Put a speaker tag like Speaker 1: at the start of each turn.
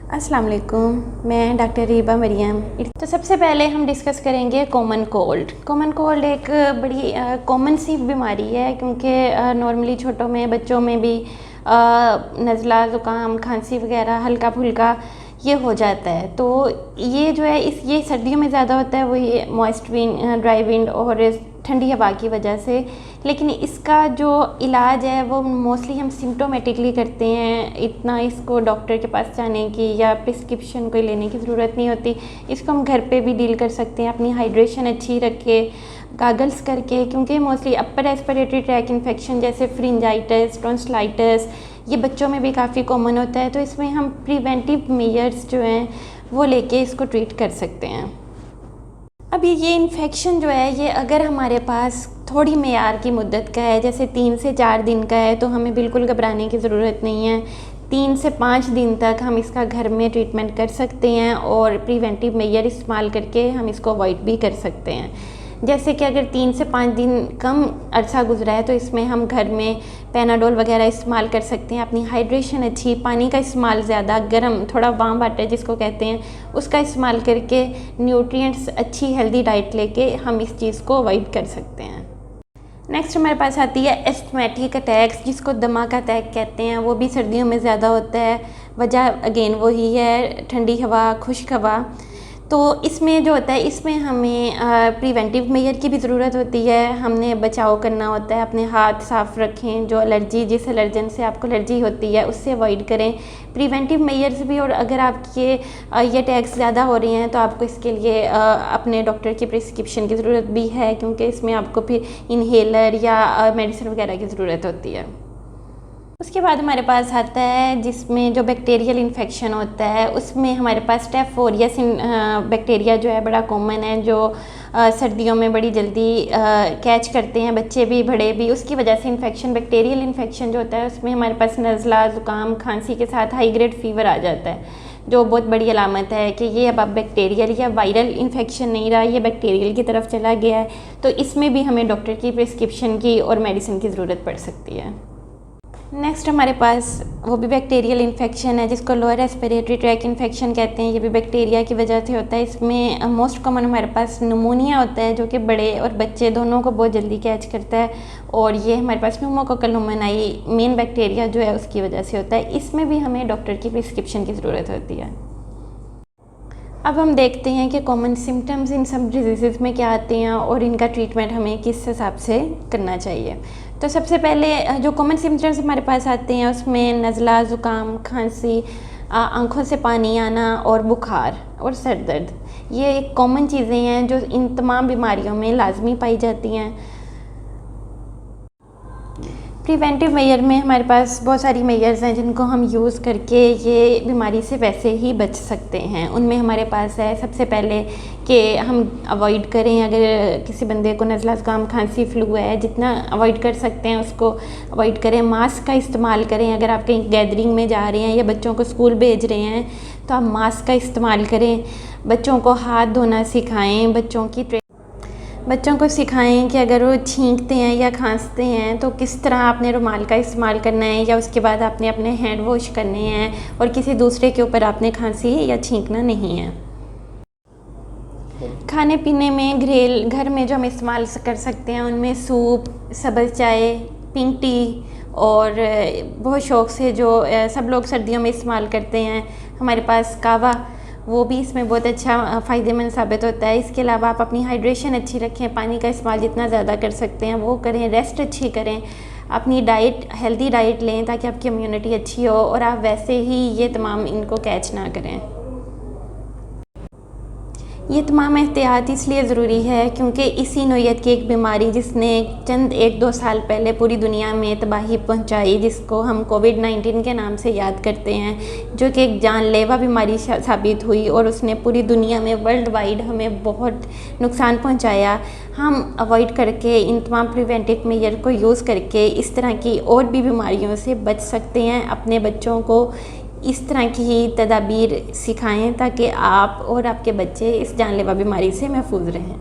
Speaker 1: अस्सलाम वालेकुम, मैं डॉक्टर रीबा मरियम। तो सबसे पहले हम डिस्कस करेंगे कॉमन कोल्ड। कॉमन कोल्ड एक बड़ी कॉमन सी बीमारी है, क्योंकि नॉर्मली छोटों में, बच्चों में भी नज़ला, ज़ुकाम, खांसी वगैरह हल्का फुल्का ये हो जाता है। तो ये जो है ये सर्दियों में ज़्यादा होता है, वो ये मॉइस्ट विंड, ड्राई विंड और ठंडी हवा की वजह से। लेकिन इसका जो इलाज है वो मोस्टली हम सिम्टोमेटिकली करते हैं, इतना इसको डॉक्टर के पास जाने की या प्रिस्क्रिप्शन कोई लेने की ज़रूरत नहीं होती। इसको हम घर पे भी डील कर सकते हैं, अपनी हाइड्रेशन अच्छी रख के, गागल्स करके, क्योंकि mostly upper respiratory tract infection जैसे फ्रिंजाइटिस, टॉन्सिलाइटिस ये बच्चों में भी काफ़ी कॉमन होता है। तो इसमें हम प्रिवेंटिव मेजर्स जो हैं वो लेके इसको ट्रीट कर सकते हैं। अभी ये इन्फेक्शन जो है ये अगर हमारे पास थोड़ी मेयार की मुद्दत का है, जैसे 3 से 4 दिन का है, तो हमें बिल्कुल घबराने की ज़रूरत नहीं है। 3 से 5 दिन तक हम इसका घर में ट्रीटमेंट कर सकते हैं और प्रिवेंटिव मेजर इस्तेमाल करके हम इसको अवॉइड भी कर सकते हैं। जैसे कि अगर 3 से 5 दिन कम अरसा गुजरा है तो इसमें हम घर में पैनाडोल वगैरह इस्तेमाल कर सकते हैं। अपनी हाइड्रेशन अच्छी, पानी का इस्तेमाल ज़्यादा, गर्म थोड़ा वार्म वाटर जिसको कहते हैं उसका इस्तेमाल करके, न्यूट्रिएंट्स अच्छी हेल्दी डाइट लेके हम इस चीज़ को अवॉइड कर सकते हैं। नेक्स्ट हमारे पास आती है एस्थमेटिक अटैक्स, जिसको दमा का अटैक कहते हैं। वो भी सर्दियों में ज़्यादा होता है। वजह अगेन वही है, ठंडी हवा, खुश्क हवा। तो इसमें जो होता है, इसमें हमें प्रिवेंटिव मेजर की भी ज़रूरत होती है। हमने बचाव करना होता है, अपने हाथ साफ़ रखें, जो एलर्जी, जिस एलर्जन से आपको एलर्जी होती है उससे अवॉइड करें। प्रिवेंटिव मेजर्स भी, और अगर आपके ये अटैक्स ज़्यादा हो रही हैं तो आपको इसके लिए अपने डॉक्टर की प्रिस्क्रिप्शन की ज़रूरत भी है, क्योंकि इसमें आपको फिर इन्हेलर या मेडिसिन वगैरह की ज़रूरत होती है। उसके बाद हमारे पास आता है जिसमें जो बैक्टीरियल इन्फेक्शन होता है, उसमें हमारे पास स्टेफ ऑरियस बैक्टीरिया जो है बड़ा कॉमन है, जो सर्दियों में बड़ी जल्दी कैच करते हैं बच्चे भी बड़े भी। उसकी वजह से इन्फेक्शन, बैक्टीरियल इन्फेक्शन जो होता है उसमें हमारे पास नज़ला, ज़ुकाम, खांसी के साथ हाई ग्रेड फीवर आ जाता है, जो बहुत बड़ी अलामत है कि ये अब बैक्टीरियल या वायरल इन्फेक्शन नहीं रहा, ये बैक्टीरियल की तरफ चला गया है। तो इसमें भी हमें डॉक्टर की प्रिस्क्रिप्शन की और मेडिसिन की ज़रूरत पड़ सकती है। नेक्स्ट हमारे पास वो भी बैक्टीरियल इन्फेक्शन है, जिसको लोअर रेस्पिरेटरी ट्रैक इन्फेक्शन कहते हैं। ये भी बैक्टीरिया की वजह से होता है। इसमें मोस्ट कॉमन हमारे पास निमोनिया होता है, जो कि बड़े और बच्चे दोनों को बहुत जल्दी कैच करता है, और ये हमारे पास न्यूमोकोकल निमोनियाई मेन बैक्टीरिया जो है उसकी वजह से होता है। इसमें भी हमें डॉक्टर की प्रिस्क्रिप्शन की ज़रूरत होती है। अब हम देखते हैं कि कॉमन सिम्टम्स इन सब डिजीज़ में क्या आते हैं और इनका ट्रीटमेंट हमें किस हिसाब से करना चाहिए। तो सबसे पहले जो कॉमन सिम्टम्स हमारे पास आते हैं उसमें नज़ला, ज़ुकाम, खांसी, आँखों से पानी आना और बुखार और सर दर्द, ये कॉमन चीज़ें हैं जो इन तमाम बीमारियों में लाजमी पाई जाती हैं। प्रिवेंटिव मेजर में हमारे पास बहुत सारी मेजर्स हैं जिनको हम यूज़ करके ये बीमारी से वैसे ही बच सकते हैं। उनमें हमारे पास है सबसे पहले कि हम अवॉइड करें, अगर किसी बंदे को नज़ला, ज़ुकाम, खांसी, फ्लू है, जितना अवॉइड कर सकते हैं उसको अवॉइड करें। मास्क का इस्तेमाल करें, अगर आप कहीं गैदरिंग में जा रहे हैं या बच्चों को स्कूल भेज रहे हैं तो आप मास्क का इस्तेमाल करें। बच्चों को हाथ धोना सिखाएँ, बच्चों को सिखाएं कि अगर वो छींकते हैं या खांसते हैं तो किस तरह आपने रुमाल का इस्तेमाल करना है, या उसके बाद आपने अपने हैंड वॉश करने हैं और किसी दूसरे के ऊपर आपने खांसी या छींकना नहीं है। खाने पीने में घर में जो हम इस्तेमाल कर सकते हैं उनमें सूप, सब्ज़ चाय, पिंक टी, और बहुत शौक़ से जो सब लोग सर्दियों में इस्तेमाल करते हैं हमारे पास कहवा, वो भी इसमें बहुत अच्छा फ़ायदेमंद साबित होता है। इसके अलावा आप अपनी हाइड्रेशन अच्छी रखें, पानी का इस्तेमाल जितना ज़्यादा कर सकते हैं वो करें, रेस्ट अच्छी करें, अपनी डाइट हेल्दी डाइट लें ताकि आपकी इम्यूनिटी अच्छी हो और आप वैसे ही ये तमाम इनको कैच ना करें। ये तमाम एहतियात इसलिए ज़रूरी है क्योंकि इसी नौइयत की एक बीमारी जिसने चंद 1-2 साल पहले पूरी दुनिया में तबाही पहुंचाई, जिसको हम कोविड-19 के नाम से याद करते हैं, जो कि एक जानलेवा बीमारी साबित हुई और उसने पूरी दुनिया में वर्ल्ड वाइड हमें बहुत नुकसान पहुंचाया। हम अवॉइड करके इन तमाम प्रिवेंटिव मेजर को यूज़ करके इस तरह की और भी बीमारियों से बच सकते हैं। अपने बच्चों को इस तरह की ही तदाबीर सिखाएं ताकि आप और आपके बच्चे इस जानलेवा बीमारी से महफूज रहें।